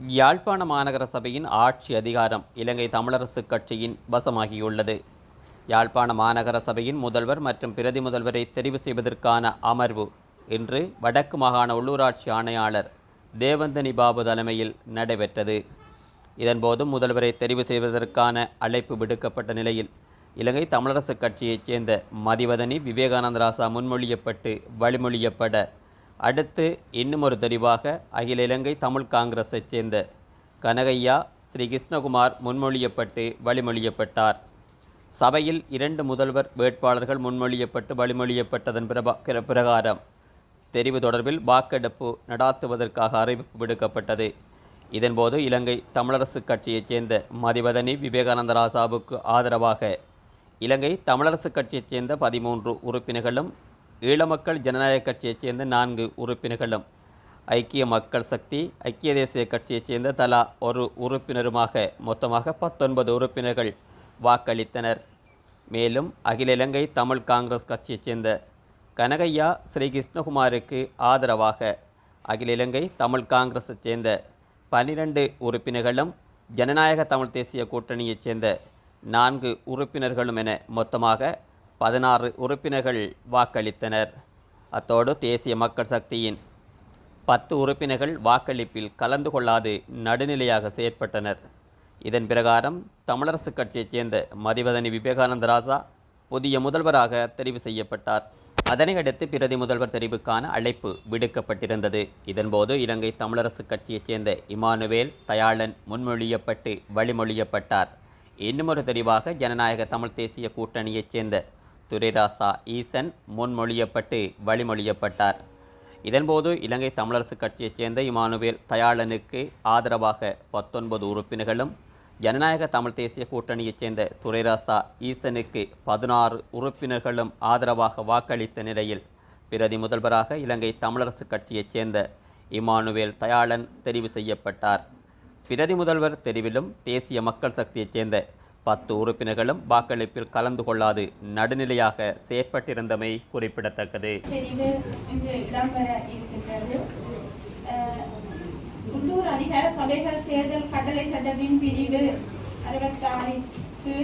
யாழ்ப்பாண மாநகர சபையின் ஆட்சி அதிகாரம் இலங்கை தமிழரசுக் கட்சியின் வசமாகியுள்ளது. யாழ்ப்பாண மாநகர சபையின் முதல்வர் மற்றும் பிரதி முதல்வரை தெரிவு செய்வதற்கான அமர்வு இன்று வடக்கு மாகாண உள்ளூராட்சி ஆணையாளர் தேவந்தனி பாபு தலைமையில் நடைபெற்றது. இதன்போது முதல்வரை தெரிவு செய்வதற்கான அழைப்பு விடுக்கப்பட்ட நிலையில் இலங்கை தமிழரசுக் கட்சியைச் சேர்ந்த மதிவதனி விவேகானந்தராசா முன்மொழியப்பட்டு வழிமொழியப்பட அடுத்து இன்னுமொரு தெரிவாக அகில இலங்கை தமிழ் காங்கிரஸைச் சேர்ந்த கனகையா ஸ்ரீ கிருஷ்ணகுமார் முன்மொழியப்பட்டு வழிமொழியப்பட்டார். சபையில் 2 முதல்வர் வேட்பாளர்கள் முன்மொழியப்பட்டு வழிமொழியப்பட்டதன் பிரகாரம் தெரிவு தொடர்பில் வாக்கெடுப்பு நடாத்துவதற்காக அறிவிப்பு விடுக்கப்பட்டது. இதன்போது இலங்கை தமிழரசுக் கட்சியைச் சேர்ந்த மதிவதனி விவேகானந்தராசாவுக்கு ஆதரவாக இலங்கை தமிழரசுக் கட்சியைச் சேர்ந்த 13 உறுப்பினர்களும், ஈழமக்கள் ஜனநாயக கட்சியைச் சேர்ந்த 4 உறுப்பினர்களும், ஐக்கிய மக்கள் சக்தி, ஐக்கிய தேசிய கட்சியைச் சேர்ந்த தலா 1 உறுப்பினருமாக மொத்தமாக 19 உறுப்பினர்கள் வாக்களித்தனர். மேலும் அகில இலங்கை தமிழ் காங்கிரஸ் கட்சியைச் சேர்ந்த கனகையா ஸ்ரீ கிருஷ்ணகுமாருக்கு ஆதரவாக அகில இலங்கை தமிழ் காங்கிரஸைச் சேர்ந்த 12 உறுப்பினர்களும், ஜனநாயக தமிழ் தேசிய கூட்டணியைச் சேர்ந்த 4 உறுப்பினர்களும் என மொத்தமாக 16 உறுப்பினர்கள் வாக்களித்தனர். அத்தோடு தேசிய மக்கள் சக்தியின் 10 உறுப்பினர்கள் வாக்களிப்பில் கலந்து கொள்ளாது நடுநிலையாக செயற்பட்டனர். இதன் பிரகாரம் தமிழரசுக் கட்சியைச் சேர்ந்த மதிவதனி விவேகானந்தராசா புதிய முதல்வராக தெரிவு செய்யப்பட்டார். அதனையடுத்து பிரதி முதல்வர் தெரிவுக்கான அழைப்பு விடுக்கப்பட்டிருந்தது. இதன்போது இலங்கை தமிழரசுக் கட்சியைச் சேர்ந்த இமானுவேல் தயாளன் முன்மொழியப்பட்டு வழிமொழியப்பட்டார். இன்னுமொரு தெரிவாக ஜனநாயக தமிழ் தேசிய கூட்டணியைச் சேர்ந்த துரைராசா ஈசன் முன்மொழியப்பட்டு வழிமொழியப்பட்டார். இதன்போது இலங்கை தமிழரசுக் கட்சியைச் சேர்ந்த இமானுவேல் தயாளனுக்கு ஆதரவாக 19 உறுப்பினர்களும், ஜனநாயக தமிழ் தேசிய கூட்டணியைச் சேர்ந்த துரைராசா ஈசனுக்கு 16 உறுப்பினர்களும் ஆதரவாக வாக்களித்த நிலையில் பிரதி முதல்வராக இலங்கை தமிழரசுக் கட்சியைச் சேர்ந்த இமானுவேல் தயாளன் தெரிவு செய்யப்பட்டார். பிரதி முதல்வர் தெரிவிலும் தேசிய மக்கள் சக்தியைச் சேர்ந்த 10 உறுப்பினர்களும் வாக்களிப்பில் கலந்து கொள்ளாது நடுநிலையாக செயற்பட்டிருந்தமை குறிப்பிடத்தக்கது. உள்ளூர் அதிகார சபைகள் தேர்தல் கட்டளை சட்டத்தின் பிரிவு 66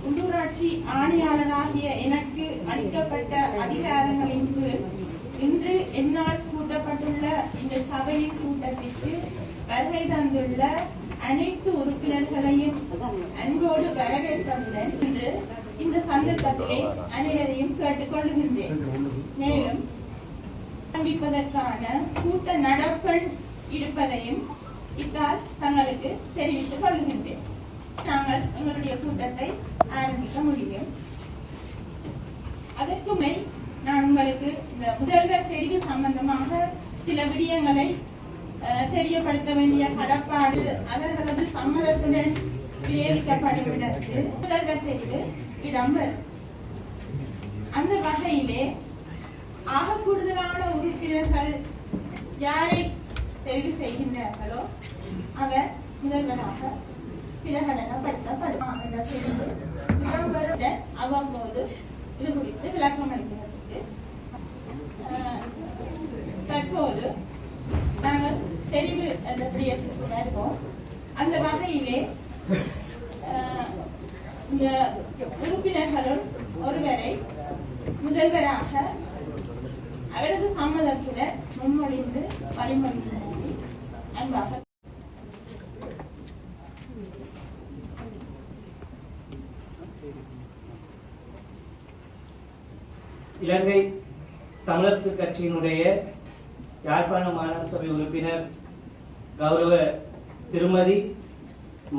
உள்ளூராட்சி ஆணையாளராகிய எனக்கு அளிக்கப்பட்ட அதிகாரங்களின் கீழ் இன்று என்னால் கூட்டப்பட்டுள்ள இந்த சபையின் கூட்டத்திற்கு வருகை தந்துள்ள அனைத்து உறுப்பினர்களையும் அன்போடு வரவேற்பதுடன் இன்று இந்த சந்தர்ப்பத்திலே அனைவரையும் கேட்டுக்கொள்கின்றேன். மேலும் ஆரம்பிப்பதற்கான கூட்ட நடப்பெண் இருப்பதையும் இத்தால் தங்களுக்கு தெரிவித்துக் கொள்கின்றேன். நாங்கள் எங்களுடைய கூட்டத்தை ஆரம்பிக்க முடியும். அதற்கு மேல் நான் உங்களுக்கு இந்த முதல்வர் தெரிவு சம்பந்தமாக சில விடயங்களை தெரியப்படுத்த வேண்டிய கடப்பாடு அவர்களது சம்மதத்துடன் விநியோகிக்கப்படும் இடத்தில் முதல்வர் தெரிவு இடம்பெறும். அந்த வகையிலே ஆக கூடுதலான உறுப்பினர்கள் யாரை தெரிவு செய்கின்றார்களோ அவர் முதல்வராக பிரகடனப்படுத்தப்படும். இடம்பெறும் அவ்வப்போது இது குறித்து விளக்கம் அளிக்கிறதுக்கு தற்போது நாங்கள் தெரிவு என்ற விடயத்திற்கு வருவோம். அந்த வகையிலே இந்த உறுப்பினர்களும் ஒருவரை முதல்வராக அவரது சம்மதத்துடன் முன்மொழிந்து வழிமொழிந்து அன்பாக இலங்கை தமிழரசுக் கட்சியினுடைய யாழ்ப்பாண மாநகர சபை உறுப்பினர் கௌரவ திருமதி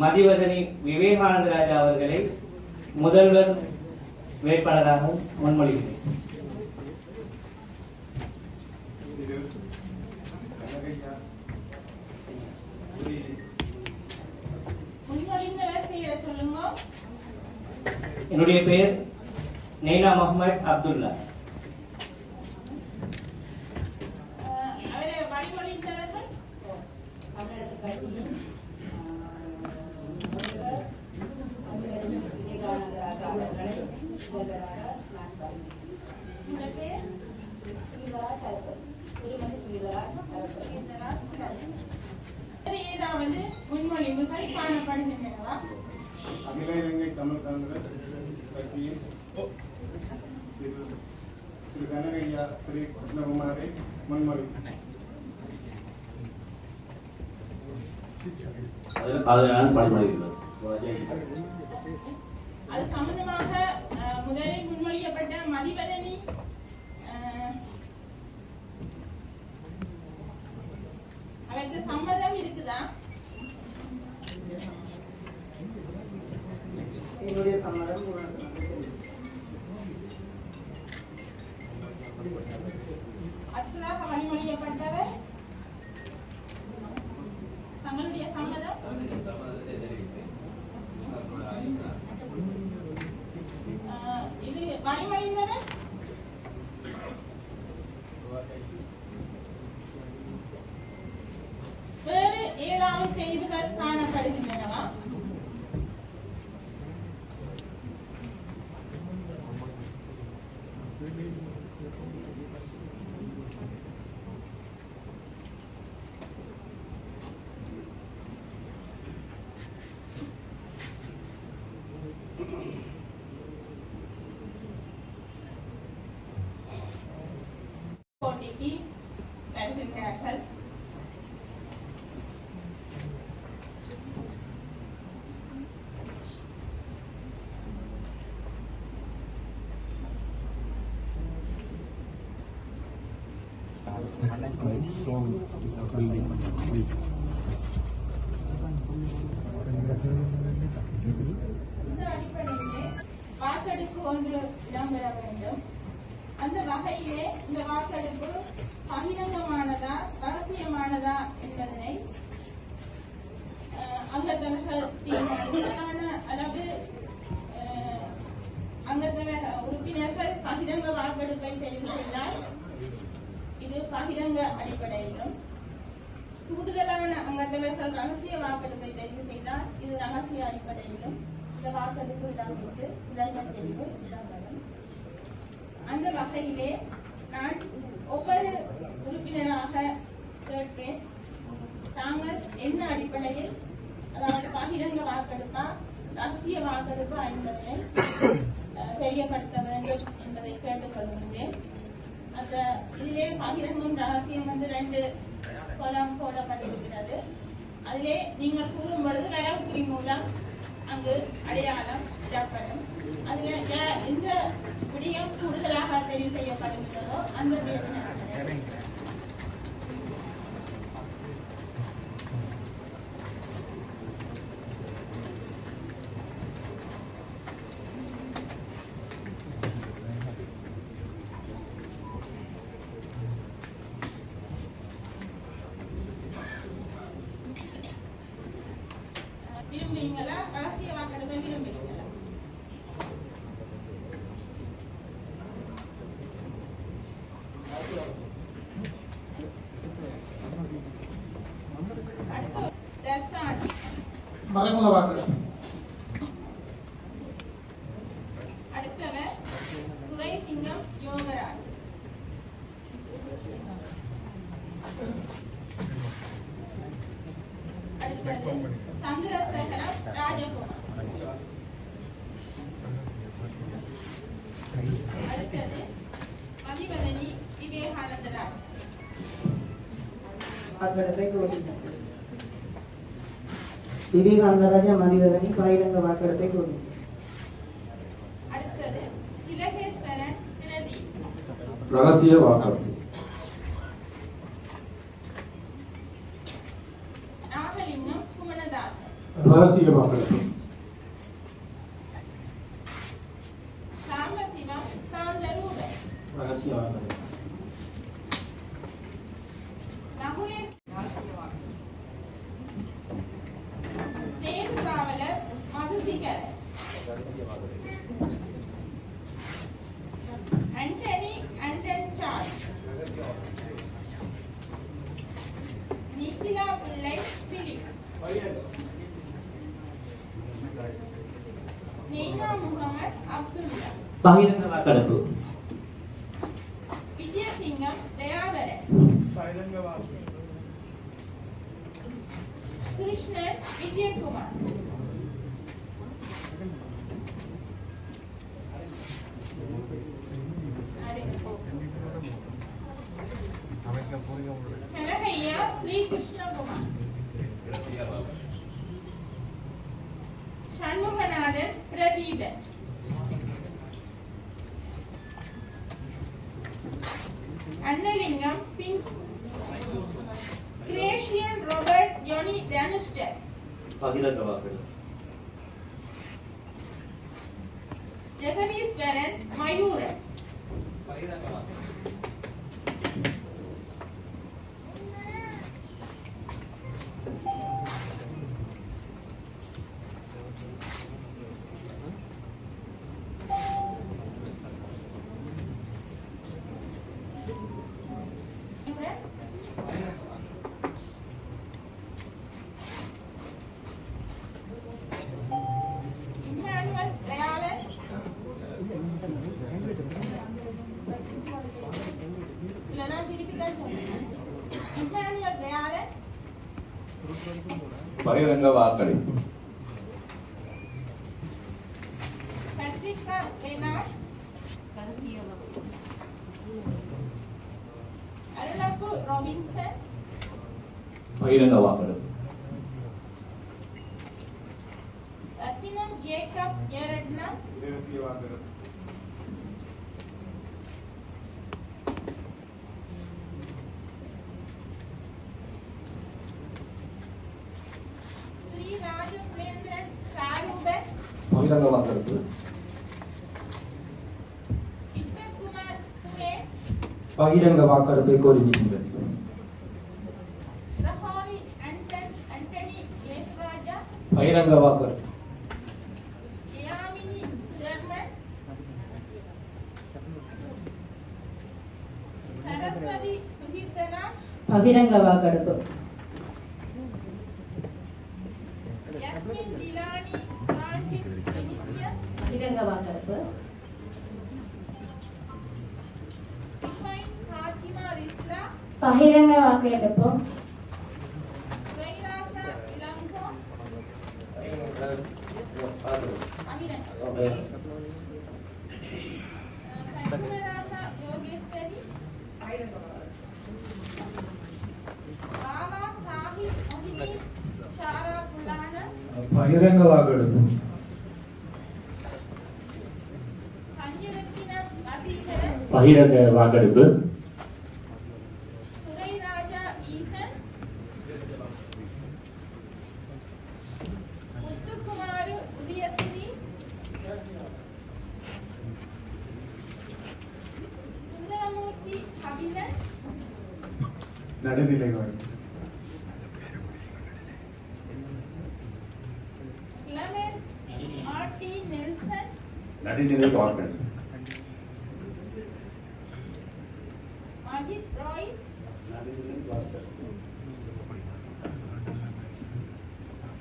மதிவதனி விவேகானந்தராஜா அவர்களை முதல்வர் வேட்பாளராக முன்மொழிகிறேன். என்னுடைய பெயர் நெய்னா முகமது அப்துல்லா. ஏதாவது ஏதாவது முன்மொழிவுகள் காணப்படுகின்றனவா? அகில இலங்கை தமிழ் காங்கிரஸ் கட்சியின் திரு கனகையா ஸ்ரீ கிருஷ்ணகுமாரை முன்மொழி. அது சம்பந்தமாக முதலில் முன்மொழியப்பட்ட மதிவதனி அவருக்கு சம்மதம் இருக்குதா? என்னுடைய சம்மதம் அடுத்ததாக வழிமொழியப்பட்டவர் தங்களுடைய சம்மதம். இது வழிமொழிந்தவர் வேறு ஏதாவது செய்திகள் காணப்படுகின்றனவா? போட்டிக்கு வருகின்றார்கள். இந்த அடிப்படையிலே வாக்கெடுப்பு ஒன்று இடம்பெற வேண்டும். அந்த வகையிலே இந்த வாக்கெடுப்பு பகிரங்கமானதா ரகசியமானதா என்பதனை அங்கத்தவர்கள் தீர்மானிப்பதற்கான அதாவது அங்கத்தவர் உறுப்பினர்கள் பகிரங்க வாக்கெடுப்பை தெரிவு செய்தால் இது பகிரங்க அடிப்படையிலும், கூடுதலான அங்கத்தவர்கள் ரகசிய வாக்கெடுப்பை தெரிவு செய்தால் இது ரகசிய அடிப்படையிலும் இந்த வாக்கெடுப்பு இடம்பெற்று முதல்வர் தெரிவு இடம்பெறும். அந்த வகையிலே நான் ஒவ்வொரு உறுப்பினராக கேட்பேன், தாங்கள் என்ன அடிப்படையில், அதாவது பகிரங்க வாக்கெடுப்பா ரகசிய வாக்கெடுப்பா என்பதனை தெரியப்படுத்த வேண்டும் என்பதை கேட்டுக்கொள்கின்றேன். அந்த இதிலே பகிரங்கம் ரகசியம் வந்து 2 கோலம் போடப்பட்டிருக்கிறது. அதிலே நீங்கள் கூறும் பொழுது வரவுக்குறி மூலம் அங்கு அடையாளம் இடப்படும். அதில் எந்த விடயம் கூடுதலாக தெரிவு செய்யப்படுகிறதோ அந்த விடயத்தினை விரும்புகிறீங்களா? ரகசிய வாக்கெடுப்பை விரும்புகிறீங்களா? மறைமுக வாக்கெடுப்பு. அடுத்தவர் துரைசிங்கம் யோகராஜ். அடுத்தது சந்திரசேகரம் ராஜகுமார். அடுத்தது மதிவதனி விவேகானந்தராஜ். விவேகானந்தராஜ மதிவதனி பகிரங்க வாக்கெடுப்பை கோரி. அடுத்தது திலகேஸ்வரன் பிரதி. ரகசிய வாக்கெடுப்பு. நாகலிங்கம் குமணதாசன். ரகசிய வாக்கெடுப்பு. சாம்பசிவம் சாந்தரூபன். ரகசிய வாக்கெடுப்பு. நகுலேஷ் சேதுகாவலர் மதுசிகர். ஆண்டனி ஆண்டன் சார்ஜ். நிகிலா பிள்ளை பிலிப். நெய்னா முகமது அப்துல்லா. பகிரங்க வாக்கெடுப்பு. Vijayasingam Dayavaran. Krishnan Vijayakumar. Kanahaiya Sri Krishna Kumar. Shanmuganathan Pradeepan. Annalingam Pink. Creation Robert Johnny Danuster. பகிரங்க வாக்கெடுப்பு. Jagannathwaran Mayuran. Emmanuel Dayalan. இல்லைனா திருப்பி தான் சொல்லுங்க. Emmanuel Dayalan. பகிரங்க வாக்களிப்பு. Patricia Leonard. Arunappu Robinson. பகிரங்க வாக்கெடுப்பு. Ratinam Jacob Yeredna. ரகசிய வாக்கெடுப்பு. Sri Raju Prendran Saruban. பகிரங்க வாக்கெடுப்பு. Kumar Pune. பகிரங்க வாக்கெடுப்பை கோருகின்றேன். Rahari Anthony Yesraja. பகிரங்க வாக்கெடுப்பு. Yamini Sudarman. Saraswati Suhitana. பகிரங்க வாக்கெடுப்பு. Yasmin Jilani Francis Vinicius. பகிரங்க வாக்கெடுப்பு. Ifine Fatima Rizla. பகிரங்க வாக்கெடுப்பு. Railasa Ilanko. Ahiranga. Padmarasa Yogeshwari. Baba Sahib Mohini Shara Pulana. பகிரங்க வாக்கெடுப்பு. Panjarathina Vasikaran. பகிரங்க வாக்கெடுப்பு. Surai Raja Ethan. Muthukumaru Udiyasiri. Sundaramurthy Kabilan. நடுநிலை வாக்கு. Clement R.T. Nelson. நடுநிலை வாக்கெடுப்பு. Majid Royce.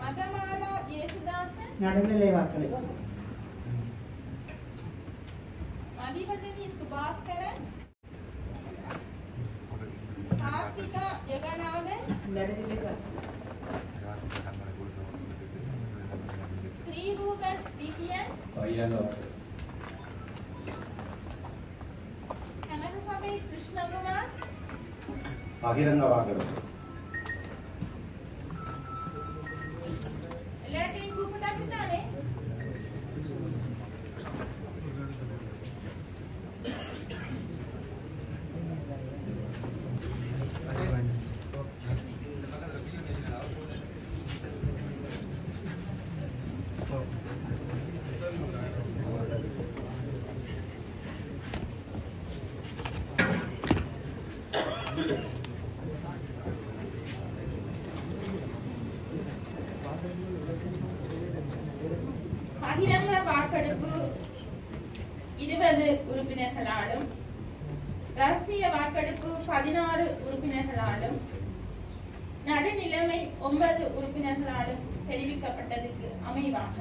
Madhamala Yesudasan. நடுநிலை வாக்கெடுப்பு. Madhivadani Subhaskaran. Karthika Jaganathan. நடுநிலை வாக்கெடுப்பு. Sri Ruben Divian. பகிரங்க வாக்கெடுப்பு. Kanakasabai Krishnakumar. பகிரங்க வாக்கெடுப்பு. எல்லாத்தையும் கூப்பிட்டாச்சு தானே? பகிரங்க வாக்கெடுப்பு 20 உறுப்பினர்களாலும் ரகசிய வாக்கெடுப்பு 16 உறுப்பினர்களாலும் நடுநிலைமை 9 உறுப்பினர்களாலும் தெரிவிக்கப்பட்டதற்கு அமைவாக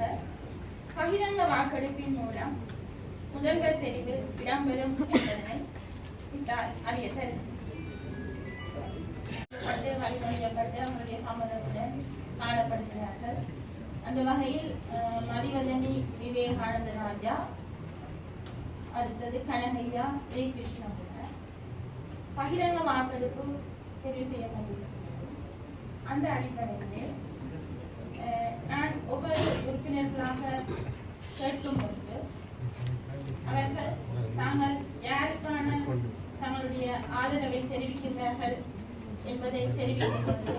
பகிரங்க வாக்கெடுப்பின் மூலம் முதல்வர் தெரிவு இடம்பெறும் என்பதனை அறிய தரும் வழிமொழியப்பட்டு அவருடைய சம்மதத்துடன் காணப்படுகிறார்கள். அந்த வகையில் மதிவதனி விவேகானந்த ராஜா, அடுத்தது கனகையா ஸ்ரீகிருஷ்ணகுமார் பகிரங்க வாக்கெடுப்பு தெரிவு செய்யப்பட்டுள்ளது. அந்த அடிப்படையில் நான் ஒவ்வொரு உறுப்பினர்களாக கேட்கும் பொழுது அவர்கள் தாங்கள் யாருக்கான தங்களுடைய ஆதரவை தெரிவிக்கின்றார்கள் என்பதை தெரிவிக்கும் பொழுது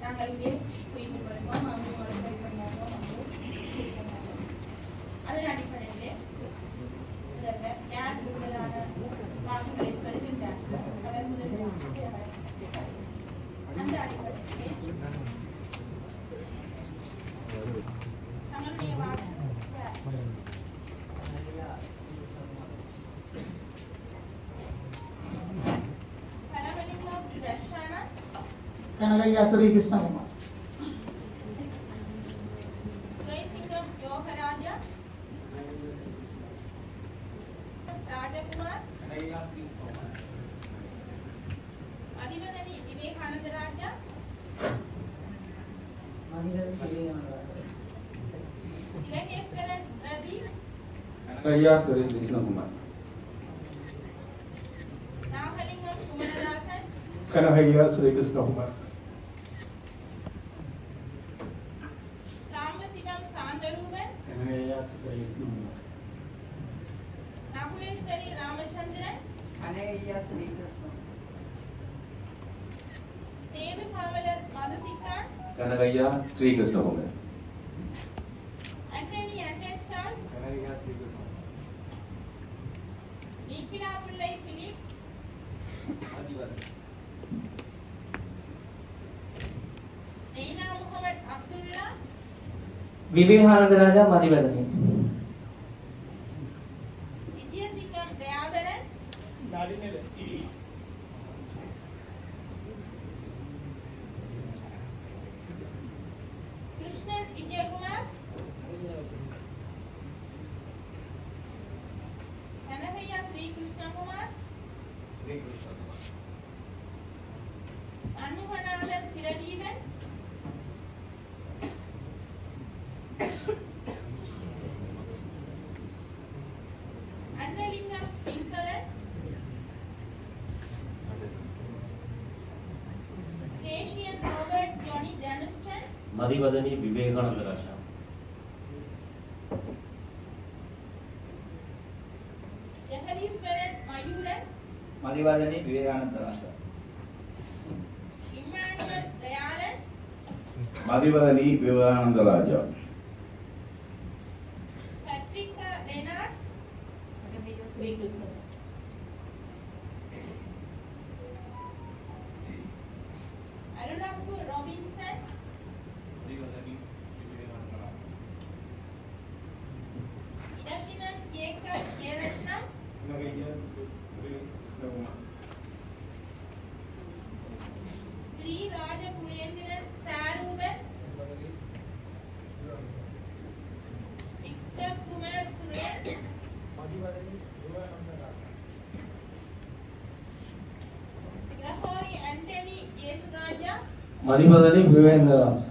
நாங்கள் இங்கே புரிந்து கொள்வோம், அங்கு மறுபடி கொண்டாடுவோம், அங்கு இருக்கின்றோம். அதன் அடிப்படையிலே முதல்வர் யார் கூடுதலான வாக்குகளை பெறுகின்றார்களோ அவர் முதலில் அந்த அடிப்படையிலே தங்களுடைய வாக்கு கனகையா ஸ்ரீகிருஷ்ணகுமார். துரைசிங்கம் யோகராஜா, ராஜகுமார், மதிவதனி விவேகானந்த ராஜா, Ilangeswaran Ravi, Kanagaiya Sri Krishnakumar. Nagalingam குமரதாசன், Kanagaiya ஸ்ரீகிருஷ்ணகுமார். Sambasivam Santharuban, Kanagaiya ஸ்ரீகிருஷ்ணகுமார். Nakuleswari Ramachandran, Sethu Kavalar Mathusikan, Kanagaiah Sri Krishnakumar. Antony Anton Charles, Kanagaiah Srikrishnakumar. Nikila Pillai Philip, Naina Mohammed Abdullah, Vivekananda Raja Mathivathani. Vijayasingam Thayaparan, Krishnan Vijayakumar, Kanagaiah Sri Krishnakumar, Shanmuganathan Pratheepan, Annalingam Pingalan, Cassian Robert Johnny Thanushtan, Mathivathani Vivekananda Raja. Jegatheeswaran Mayuran, Mathivathani Vivekananda Raja. Emmanuel Thayalan, Mathivathani Vivekananda Raja. Patricia Renaud, Arunappu Robinson, இடத்தினன் ஏக்கர் ஏரட்னம், Kanagaiah Srikrishnakumar. Sri Rajapulendran Saroopan, Victor Kumar Suren, Gregory Antony Yesuraja, Mathivathani Vivekananda ராஜா.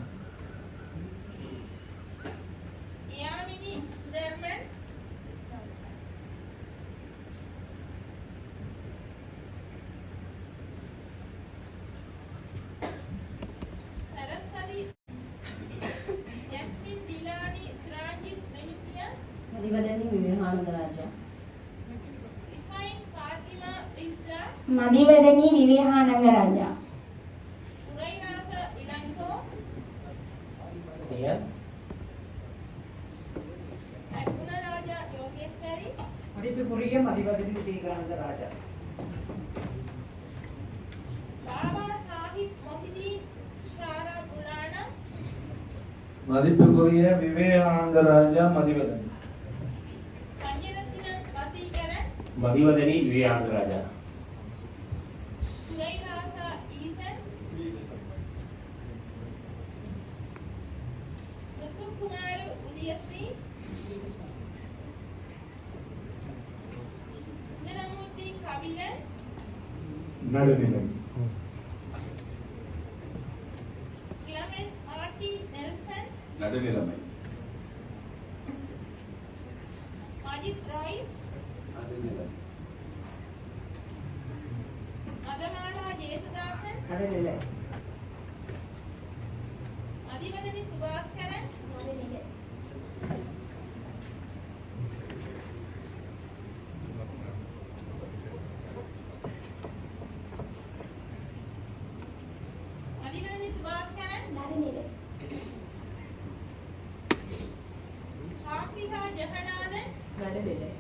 யாமினி சுதர்மன், சரஸ்வதி, ஜஸ்மின் டிலானி, சிராஜித் ரெமிசியா, மதிவதனி விவேகானந்த ராஜா. ரிஃபைன் ஃபாத்திமா ரிஸ்ரா, மதிவதனி விவேகானந்த ராஜா. துரைராச இளங்கோ, அர்ஜுனராஜா யோகேஸ்வரி, மதிப்புக்குரிய மதிவதனி விவேகானந்த ராஜா. பாபா சாஹிப் மொஹிதீன் ஷாரா புலானா, மதிப்புக்குரிய விவேகானந்த ராஜா மதிவதனி. சஞ்சரத்தினம் வசீகரன், மதிவதனி விவேகானந்த ராஜா. துரைராசா ஈசன், முத்துக்குமாரு உதயஸ்ரீ, சுந்தரமூர்த்தி கபிலன், நடுநிலை. கிளமெண்ட் ஆர்டி நடுநிலைமை. மஜித் ராய்ஸ், நடுநிலை. மதமாலா ஜேசுதாசன், நடுநிலை. மதிவதனி சுபாஸ்கரன், நடுநிலை. மதிவதனி சுபாஸ்கரன், நடுநிலை. கார்த்திகா ஜெகநாதன், நடுநிலை.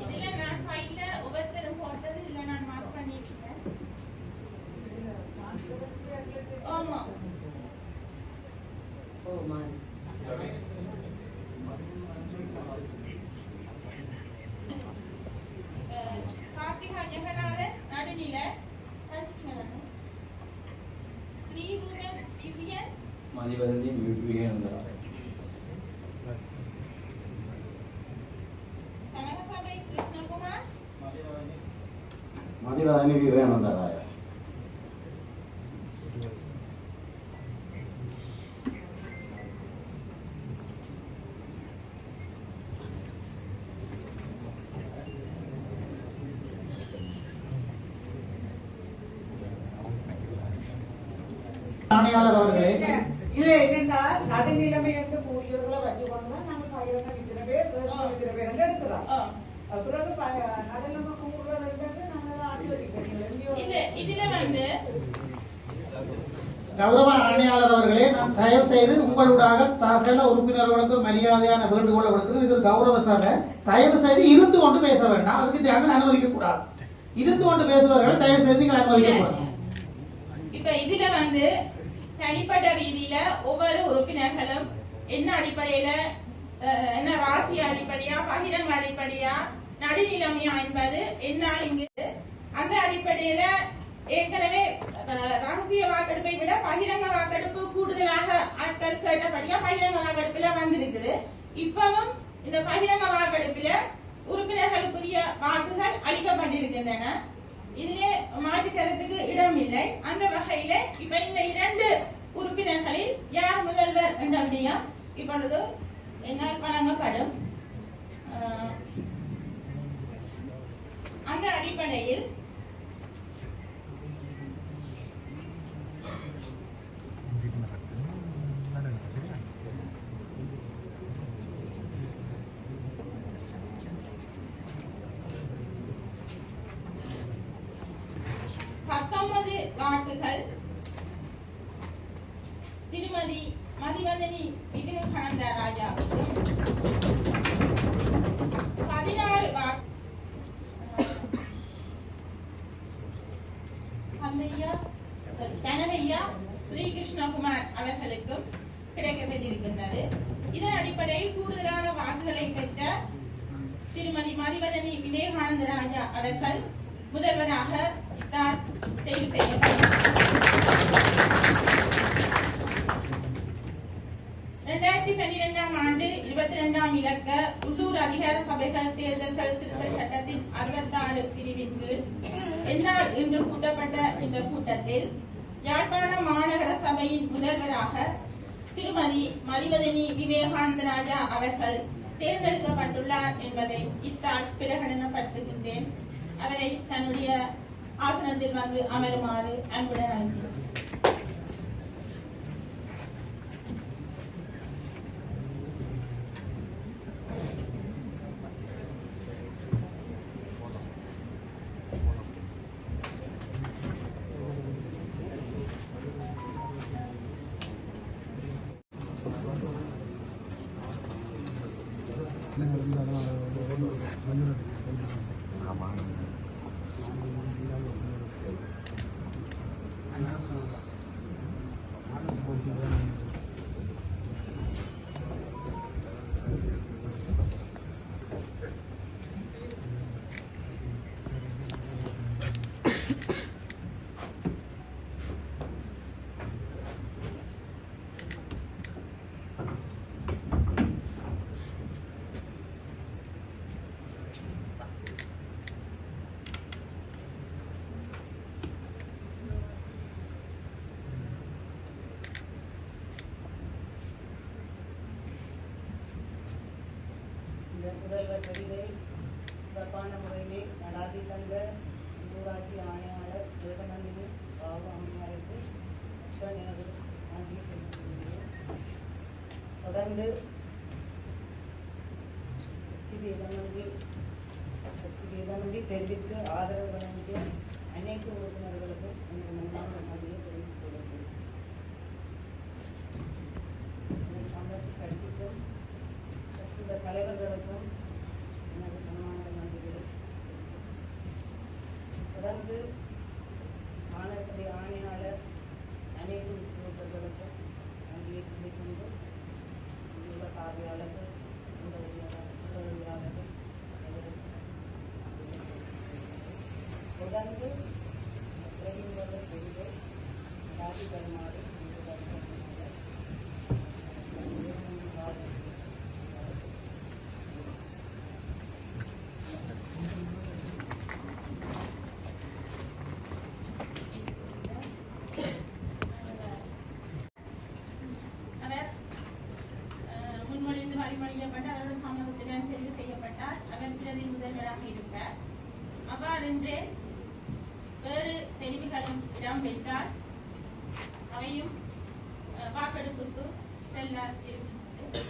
இதுல நான் ஃபைல்ல ஒவ்வொருத்தரும் போட்டது இதுல நான் மார்க் பண்ணிருக்கேன். ஆமா, ஓ மான். கார்த்திகா ஜெகநாதன் நடுநிலை. படிச்சிட்டீங்க தானே? ஸ்ரீரூபன் திவ்யன், மதிவதனி விவேகானந்தராஜா. கனகசபை கிருஷ்ணகுமார், மதிவதனி விவேகானந்தராய. ஆணையாளர் அவர்களே, இதுல என்னன்னா நடுநிலைமை என்று கூறியவர்களை வச்சுக்கொண்டு நாங்கள் பயிரங்க விற்கிற பேர் விற்கிற பேர் எடுக்கிறோம். பிறகு நடுநிலைமை கூறுவதற்கு நாங்கள் ஆட்சி இது இதுல வந்து கௌரவ ஆணையாளர் அவர்களே, நான் தயவு செய்து உங்களுடைய சகல உறுப்பினர்களுக்கு மரியாதையான வேண்டுகோளை விடுக்கிறேன். இது ஒரு கௌரவ சபை. தயவு செய்து இருந்து கொண்டு பேச வேண்டாம். அதுக்கு நாங்கள் அனுமதிக்க கூடாது. இருந்து கொண்டு பேசுபவர்களை தயவு செய்து நீங்கள் அனுமதிக்க கூடாது. இப்ப இதுல வந்து தனிப்பட்ட ரீதியில ஒவ்வொரு உறுப்பினர்களும் என்ன அடிப்படையில என்ன ராசி அடிப்படையா பகிரங்க அடிப்படையா நடுநிலைமையா என்பது என்னால் இங்கு அந்த அடிப்படையில ஏற்கனவே ரகசிய வாக்கெடுப்பை விட பகிரங்க வாக்கெடுப்பு கூடுதலாக ஆட்கள் கேட்டபடியா பகிரங்க வாக்கெடுப்புல வந்திருக்குது. இப்பவும் இந்த பகிரங்க வாக்கெடுப்புல உறுப்பினர்களுக்குரிய வாக்குகள் அளிக்கப்பட்டிருக்கின்றன. இதிலே மாற்று கருத்துக்கு இடம் இல்லை. அந்த வகையில இப்ப இந்த 2 உறுப்பினர்களில் யார் முதல்வர் என்ற விடயம் இப்பொழுது என்னால் வழங்கப்படும். அந்த அடிப்படையில் வாக்குகள் திருமதி மதிவதனி விவேகானந்த ராஜா 16 வாக்கு கனகையா ஸ்ரீகிருஷ்ணகுமார் அவர்களுக்கும் கிடைக்கப்பட்டிருக்கின்றது. இதன் அடிப்படையில் கூடுதலான வாக்குகளை பெற்ற திருமதி மதிவதனி விவேகானந்த ராஜா அவர்கள் முதல்வராக தேர்வு செய்யப்பட்டார். 2012ஆம் ஆண்டு 22ஆம் இலக்க உள்ளூர் அதிகார சபைகள் தேர்தல்கள் திருத்த சட்டத்தின் 66 பிரிவின் கீழ் என்னால் இன்று கூட்டப்பட்ட இந்த கூட்டத்தில் யாழ்ப்பாண மாநகர சபையின் முதல்வராக திருமதி மதிவதனி விவேகானந்த ராஜா அவர்கள் தேர்ந்தெடுக்கப்பட்டுள்ளார் என்பதை இத்தால் பிரகடனப்படுத்துகின்றேன். அவரை தன்னுடைய ஆசனத்தில் வந்து அமருமாறு அன்புடன் அழைக்கிறேன். ஆமா பிரிவை சிறப்பான முறையிலே நடாத்தி தந்த உள்ளூராட்சி ஆணையாளர் தேவநந்தினி பாபு அம்மையாருக்கு எனது நன்றியை தெரிவித்துள்ளேன். தொடர்ந்து கட்சி தெரிவித்து ஆதரவு வழங்கிய அனைத்து உறுப்பினர்களுக்கும் எனது மனமார்ந்த நன்றியை தெரிவித்துள்ளது. காங்கிரஸ் கட்சிக்கும் கட்சியின் தலைவர்களுக்கும் எனது மனமார்ந்த நன்றிகளை தொடர்ந்து மாநகர ஆணையாளர் அனைத்து உறுப்பினர்களுக்கும் நன்றியை தெரிவிக்கின்றோம். இங்குள்ள பார்வையாளர்கள் உதவியாளர்கள் தொடர்ந்து பிரதிநிதிகள் செய்து ராஜி பெருமாறு அவர் முன்மொழிந்து வழிமொழியப்பட்ட அவருடைய சமூகத்தினர் தெரிவு செய்யப்பட்டால் அவர் பிரதி முதல்வராக இருப்பார். அவ்வாறென்று வேறு தெரிவுகளும் இடம்பெற்றால் அவையும் வாக்கெடுப்புக்கு செல்ல இருக்கின்றது.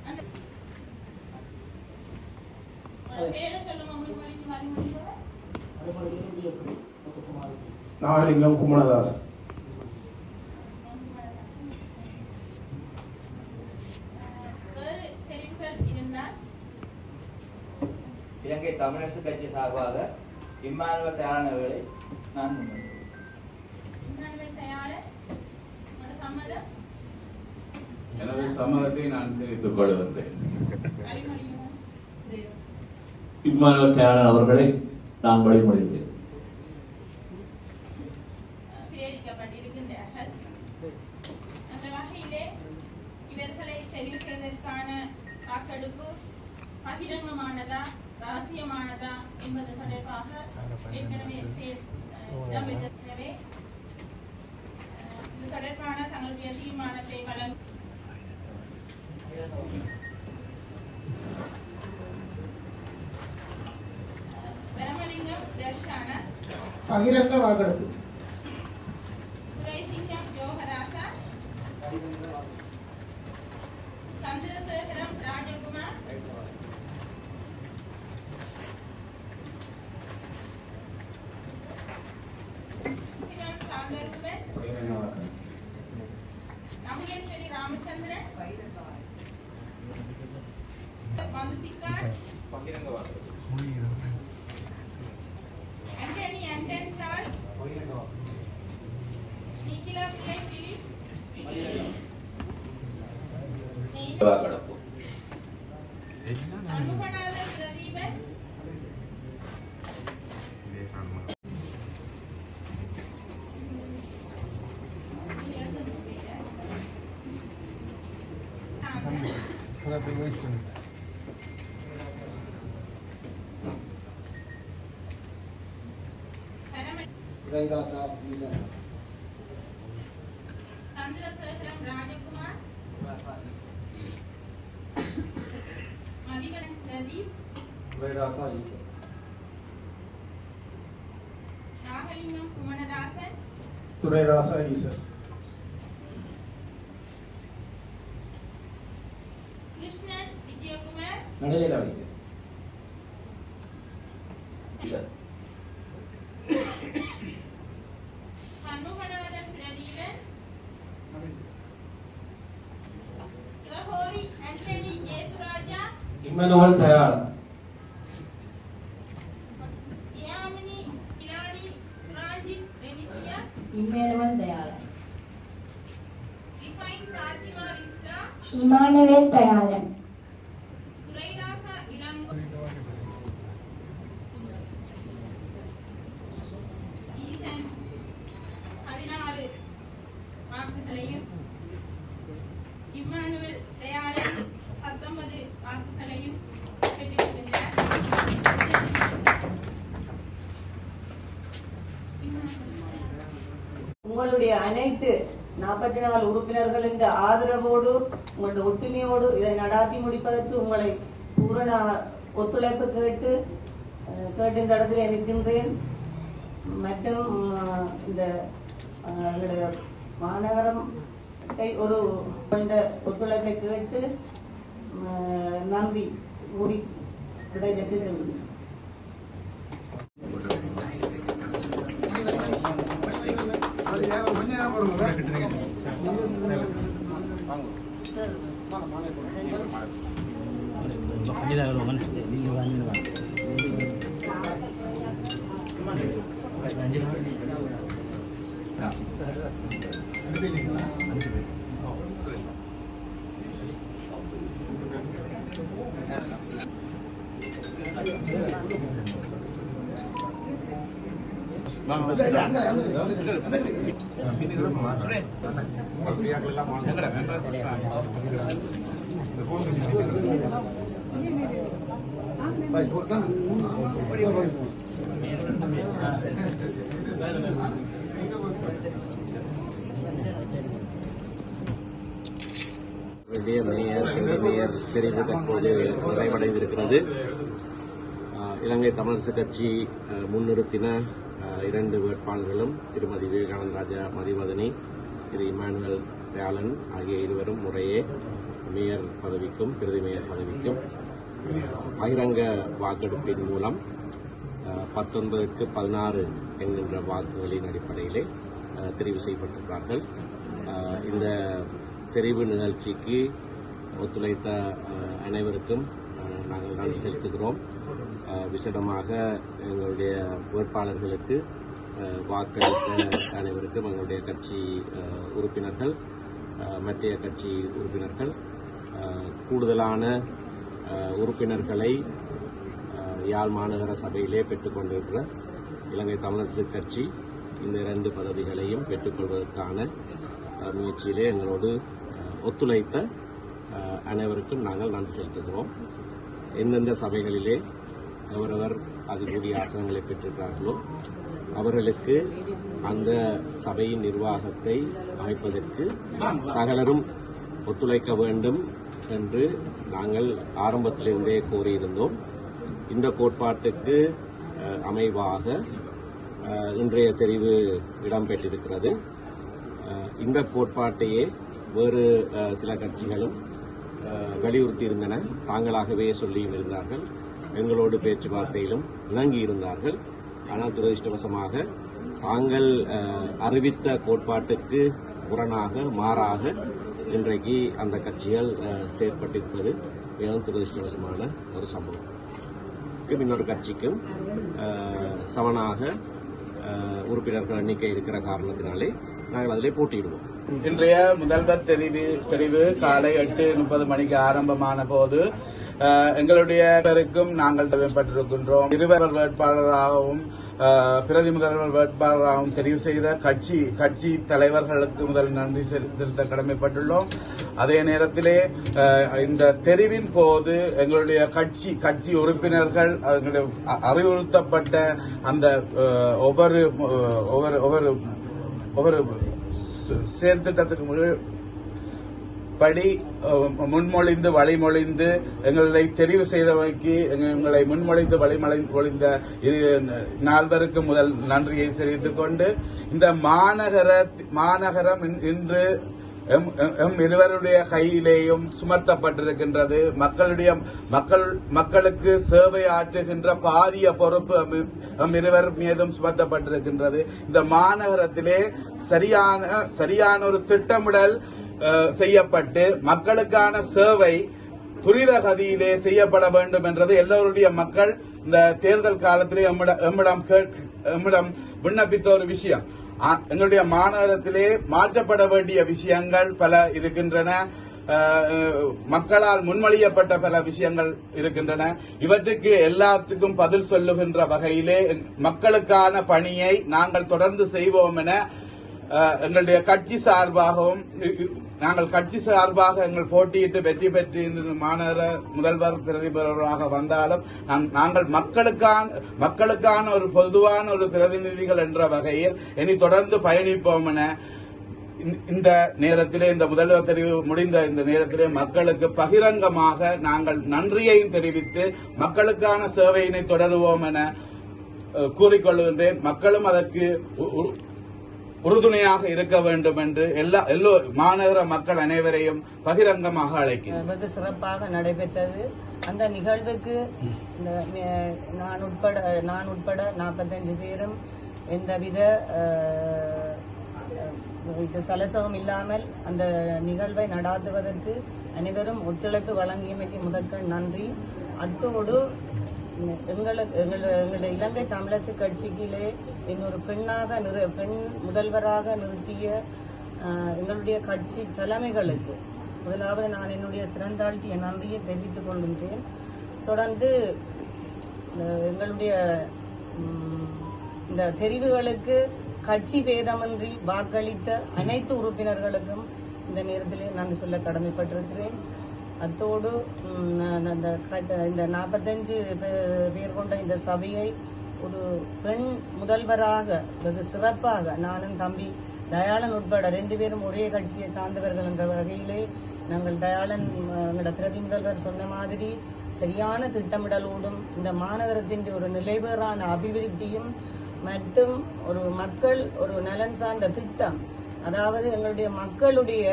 அந்த பேரை சொல்லுங்க. முன்மொழிந்து வழிமொழிந்தவர் நாகலிங்கம் குமணதாஸ். வேறு தெரிவுகள் இருந்தால் இலங்கை தமிழரசு கட்சி சார்பாக இம்மானுவல் தயாரானவர்களை நான் தயாரர் சம்மதம் எனது சம்மதத்தை நான் தெரிவித்துக் கொள்கின்றேன். இம்மானுவல் தயாரன் அவர்களை நான் வழிமொழிந்தேன். பிரேரிக்கப்பட்டிருக்கின்றார்கள். அந்த வகையிலே இவர்களை தெரிவிப்பதற்கான வாக்கெடுப்பு பகிரங்கமானதா ரகசியமானதா என்பது தொடர்பாக ஏற்கனவே இடம்பெற்றவே இது தொடர்பான தங்களுடைய தீர்மானத்தை வழங்கும். பிரமலிங்கம் தர்ஷான பகிரங்க வாக்கெடுப்பு. துரைசிங்கம் யோகராசா சந்திரசேகரம் ராஜகுமார் சாந்தரூபன் நமுகேஸ்வரி ராமச்சந்திரன் மதுசிக்கார் ஆண்டனி ஆண்டன் சார்ல்ஸ் நிகிலா பிள்ளை பிலிப் வாக்கெடுப்பு. அனுபநாதன் பிரதீபன் சந்திரசேகரம் ராஜகுமார் மதிவதன் பிரதீப் நாகலிங்கம் குமணதாசன் துரைராசா ஈசன். கிருஷ்ணன் விஜயகுமார் நடுநிலை வைத்து Shanmuganathan Pratheepan Gregory Antony Jesuraja Emmanuel Thayaran Yamini Rani Surajith Remisiya Emmanuel Thayalan. Rifain Fathima Rizla Emmanuel Thayalan. Thurairasa Ilango Eesan 16 வாக்குகளையும் இம்மானுவேல் தயாளன் 19 வாக்குகளையும் பெற்றிருக்கின்றார். உங்களுடைய அனைத்து 44 உறுப்பினர்களின் ஆதரவோடு உங்களுடைய ஒற்றுமையோடு இதை நடாத்தி முடிப்பதற்கு உங்களை பூரண ஒத்துழைப்பு கேட்டு இந்த இடத்துல இருக்கின்றேன். மற்றும் இந்த மாநகரத்தை ஒரு ஒத்துழைப்பை கேட்டு நன்றி கூடி விடைபெற்று செல்கிறேன். மேயர் தெரிவு தற்போது நிறைவடைந்திருக்கிறது. இலங்கை தமிழரசு கட்சி முன்னிறுத்தின 2 வேட்பாளர்களும் திருமதி விவேகானந்த ராஜா மதிவதனி, திரு இமானுவேல் தயாளன் ஆகிய இருவரும் முறையே மேயர் பதவிக்கும் பிரதி மேயர் பதவிக்கும் பகிரங்க வாக்கெடுப்பின் மூலம் 19க்கு 16 என்கின்ற வாக்குகளின் அடிப்படையிலே தெரிவு செய்யப்பட்டிருக்கிறார்கள். இந்த தெரிவு நிகழ்ச்சிக்கு ஒத்துழைத்த அனைவருக்கும் நாங்கள் நன்றி செலுத்துகிறோம். விசேடமாக எங்களுடைய வேட்பாளர்களுக்கு வாக்களித்த அனைவருக்கும் எங்களுடைய கட்சி உறுப்பினர்கள், மற்ற கட்சி உறுப்பினர்கள், கூடுதலான உறுப்பினர்களை யாழ் மாநகர சபையிலே பெற்றுக்கொண்டிருக்கிற இலங்கை தமிழரசு கட்சி இந்த 2 பதவிகளையும் பெற்றுக்கொள்வதற்கான முயற்சியிலே எங்களோடு ஒத்துழைத்த அனைவருக்கும் நாங்கள் நன்றி செலுத்துகிறோம். எந்தெந்த சபைகளிலே அவரவர் அதிகூடிய ஆசனங்களை பெற்றிருக்கிறார்களோ அவர்களுக்கு அந்த சபையின் நிர்வாகத்தை அமைப்பதற்கு சகலரும் ஒத்துழைக்க வேண்டும் என்று நாங்கள் ஆரம்பத்திலிருந்தே கோரியிருந்தோம். இந்த கோட்பாட்டுக்கு அமைவாக இன்றைய தெரிவு இடம்பெற்றிருக்கிறது. இந்த கோட்பாட்டையே வேறு சில கட்சிகளும் வலியுறுத்தியிருந்தன, தாங்களாகவே சொல்லியும் இருந்தார்கள், எங்களோடு பேச்சுவார்த்தையிலும் இணங்கியிருந்தார்கள். ஆனால் துரதிருஷ்டவசமாக தாங்கள் அறிவித்த கோட்பாட்டுக்கு மாறாக இன்றைக்கு அந்த கட்சிகள் செயற்பட்டிருப்பது மிகவும் துரதிருஷ்டவசமான ஒரு சம்பவம். இன்னொரு கட்சிக்கும் சமனாக உறுப்பினர்கள் எண்ணிக்கை இருக்கிற காரணத்தினாலே நாங்கள் அதிலே போட்டியிடுவோம். இன்றைய முதல்வர் தெரிவு காலை 8:30 மணிக்கு ஆரம்பமான போது எங்களுடைய நாங்கள் பெற்றிருக்கின்றோம். இருவர் வேட்பாளராகவும் பிரதி முதல்வர் வேட்பாளராகவும் தெரிவு செய்த கட்சி தலைவர்களுக்கு முதல் நன்றி செலுத்த கடமைப்பட்டுள்ளோம். அதே நேரத்திலே இந்த தெரிவின் போது எங்களுடைய கட்சி உறுப்பினர்கள் அறிவுறுத்தப்பட்ட அந்த ஒவ்வொரு செயற்திட்டத்துக்கு படி முன்மொழிந்து வழிமொழிந்து எங்களை தெரிவு செய்தவைக்கு எங்களை முன்மொழிந்து வழிமொழிந்த நால்வருக்கு முதல் நன்றியை தெரிவித்துக் கொண்டு இந்த மாநகரம் இன்று இருவருடைய கையிலேயும் சுமர்த்தப்பட்டிருக்கின்றது. மக்களுக்கு சேவை ஆற்றுகின்ற பாரிய பொறுப்பு இருவர் மீதும் சுமத்தப்பட்டிருக்கின்றது. இந்த மாநகரத்திலே சரியான ஒரு திட்டமிடல் செய்யப்பட்டு மக்களுக்கான சேவை துரித கதியிலே செய்யப்பட வேண்டும் என்றது எல்லோருடைய மக்கள் இந்த தேர்தல் காலத்திலே எம்மிடம் விண்ணப்பித்த ஒரு விஷயம். எங்களுடைய மாநகரத்திலே மாற்றப்பட வேண்டிய விஷயங்கள் பல இருக்கின்றன. மக்களால் முன்மொழியப்பட்ட பல விஷயங்கள் இருக்கின்றன. இவற்றுக்கு எல்லாத்துக்கும் பதில் சொல்லுகின்ற வகையிலே மக்களுக்கான பணியை நாங்கள் தொடர்ந்து செய்வோம் என எங்களுடைய கட்சி சார்பாக எங்கள் போட்டியிட்டு வெற்றி பெற்று இந்த மாநகர முதல்வர் பிரதிபராக வந்தாலும் நாங்கள் மக்களுக்கான ஒரு பொதுவான ஒரு பிரதிநிதிகள் என்ற வகையில் இனி தொடர்ந்து பயணிப்போம் என இந்த நேரத்திலே, இந்த முதல்வர் தெரிவு முடிந்த இந்த நேரத்திலே மக்களுக்கு பகிரங்கமாக நாங்கள் நன்றியையும் தெரிவித்து மக்களுக்கான சேவையினை தொடருவோம் என கூறிக்கொள்கின்றேன். மக்களும் அதற்கு உறுதுணையாக இருக்க வேண்டும் என்று எல்லோ மாநகர மக்கள் அனைவரையும் பகிரங்கமாக அழைக்கிறேன். வெகு சிறப்பாக நடைபெற்றது. அந்த நிகழ்வுக்கு நான் உட்பட 45 பேரும் எந்தவித சலசகம் இல்லாமல் அந்த நிகழ்வை நடாத்துவதற்கு அனைவரும் ஒத்துழைப்பு வழங்கியமைக்கு முதற்கண் நன்றி. அத்தோடு எங்களுடைய இலங்கை தமிழரசு கட்சியிலே இன்னொரு பெண் முதல்வராக நிறுத்திய எங்களுடைய கட்சி தலைமைகளுக்கு முதலாவது நான் என்னுடைய சிறந்தாழ்த்திய நன்றியை தெரிவித்துக் கொள்கின்றேன். தொடர்ந்து எங்களுடைய இந்த தெரிவுகளுக்கு கட்சி பேதமின்றி வாக்களித்த அனைத்து உறுப்பினர்களுக்கும் இந்த நேரத்திலே நன்றி சொல்ல கடமைப்பட்டிருக்கிறேன். அத்தோடு இந்த 45 பேர் கொண்ட இந்த சபையை ஒரு பெண் முதல்வராக வெகு சிறப்பாக நானும் தம்பி தயாளன் உட்பட 2 பேரும் ஒரே கட்சியை சார்ந்தவர்கள் என்ற வகையிலே நாங்கள் தயாளன் எங்களோட பிரதி முதல்வர் சொன்ன மாதிரி சரியான திட்டமிடலோடும் இந்த மாநகரத்தின் ஒரு நிலைபெறான அபிவிருத்தியும் மற்றும் ஒரு நலன் சார்ந்த திட்டம், அதாவது எங்களுடைய மக்களுடைய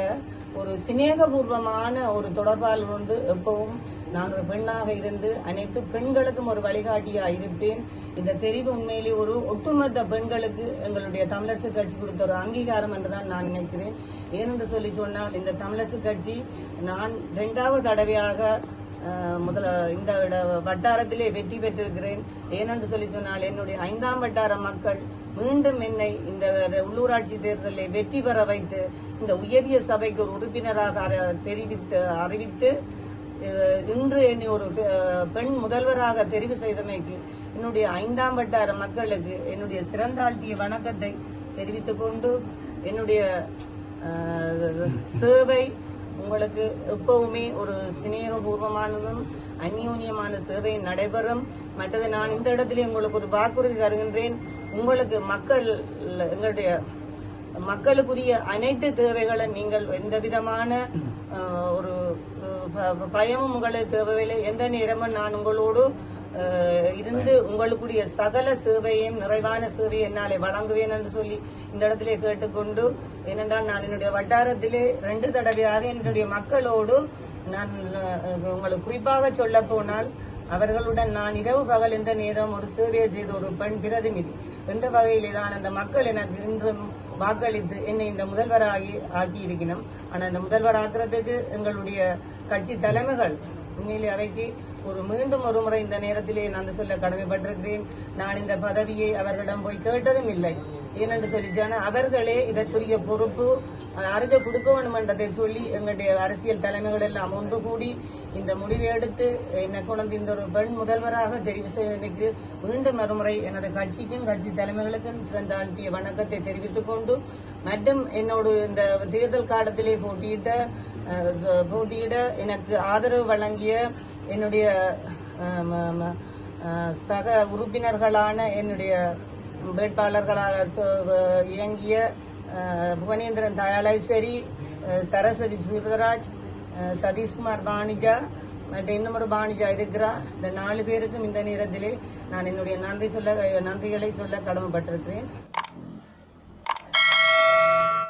ஒரு சிநேகபூர்வமான ஒரு தொடர்பால் கொண்டு எப்பவும் நான் ஒரு பெண்ணாக இருந்து அனைத்து பெண்களுக்கும் ஒரு வழிகாட்டியாக இருப்பேன். இந்த தெரிவு உண்மையிலே ஒரு ஒட்டுமொத்த பெண்களுக்கு எங்களுடைய தமிழரசு கட்சி கொடுத்த ஒரு அங்கீகாரம் என்றுதான் நான் நினைக்கிறேன். ஏனென்று சொல்லி சொன்னால் இந்த தமிழரசு கட்சி நான் 2வது தடவையாக இந்த வட்டாரத்திலே வெற்றி பெற்றிருக்கிறேன். ஏனென்று சொல்லி சொன்னால் என்னுடைய 5ஆம் வட்டார மக்கள் மீண்டும் என்னை இந்த உள்ளூராட்சி தேர்தலில் வெற்றி பெற வைத்து இந்த உயரிய சபைக்கு ஒரு உறுப்பினராக அறிவித்து இன்று என்னை ஒரு பெண் முதல்வராக தெரிவு செய்தமைக்கு என்னுடைய 5ஆம் வட்டார மக்களுக்கு என்னுடைய சிறந்தாழ்த்திய வணக்கத்தை தெரிவித்துக் கொண்டு என்னுடைய சேவை உங்களுக்கு எப்பவுமே ஒரு சிநேகபூர்வமானதும் அந்யோன்யமான சேவை நடைபெறும். மற்றது நான் இந்த இடத்துல உங்களுக்கு ஒரு வாக்குறுதி தருகின்றேன். உங்களுக்கு எங்களுடைய மக்களுக்குரிய அனைத்து தேவைகளை நீங்கள் எந்த விதமான ஒரு பயமும் உங்களுக்கு தேவையில்லை. எந்த நேரமும் நான் உங்களோடு இருந்து உங்களுக்குரிய சகல சேவையும் நிறைவான சேவையை என்னாலே வழங்குவேன் என்று சொல்லி இந்த இடத்திலே கேட்டுக்கொண்டு, ஏனென்றால் நான் என்னுடைய வட்டாரத்திலே 2 தடவையாக என்னுடைய மக்களோடு நான் உங்களுக்கு குறிப்பாக சொல்ல போனால் அவர்களுடன் நான் இரவு பகல் எந்த நேரம் ஒரு சேவையை செய்த ஒரு பெண் பிரதிநிதி என்ற வகையிலே தான் அந்த மக்கள் எனக்கு இன்றும் வாக்களித்து என்னை இந்த முதல்வராகி இருக்கணும். ஆனால் இந்த முதல்வர் ஆக்குறதுக்கு எங்களுடைய கட்சி தலைமைகள் உண்மையிலே அவைக்கு மீண்டும் ஒரு முறை இந்த நேரத்திலே நான் சொல்ல கடமைப்பட்டிருக்கிறேன். நான் இந்த பதவியை அவர்களிடம் போய் கேட்டதும் இல்லை. ஏனென்று சொல்லி அவர்களே இதற்குரிய பொறுப்பு யாருக்கு கொடுக்க வேண்டும் என்றதை சொல்லி எங்களுடைய அரசியல் தலைமைகள் எல்லாம் ஒன்று கூடி இந்த முடிவை எடுத்து என்னை கொண்டு இந்த ஒரு பெண் முதல்வராக தெரிவு செய்வதற்கு மீண்டும் மறுமுறை எனது கட்சிக்கும் கட்சி தலைமைகளுக்கும் சிறந்தாழ்த்திய வணக்கத்தை தெரிவித்துக் கொண்டு, மற்றும் என்னோடு இந்த தேர்தல் காலத்திலே போட்டியிட எனக்கு ஆதரவு வழங்கிய என்னுடைய சக உறுப்பினர்களான என்னுடைய வேட்பாளர்களாக இயங்கிய புவனேந்திரன் தயாளேஸ்வரி, சரஸ்வதி சுரராஜ், சதீஷ்குமார் பாணிஜா மற்றும் இன்னொரு பாணிஜா இருக்கிறார். இந்த 4 பேருக்கும் இந்த நேரத்திலே நான் என்னுடைய நன்றிகளை சொல்ல கடமைப்பட்டிருக்கிறேன்.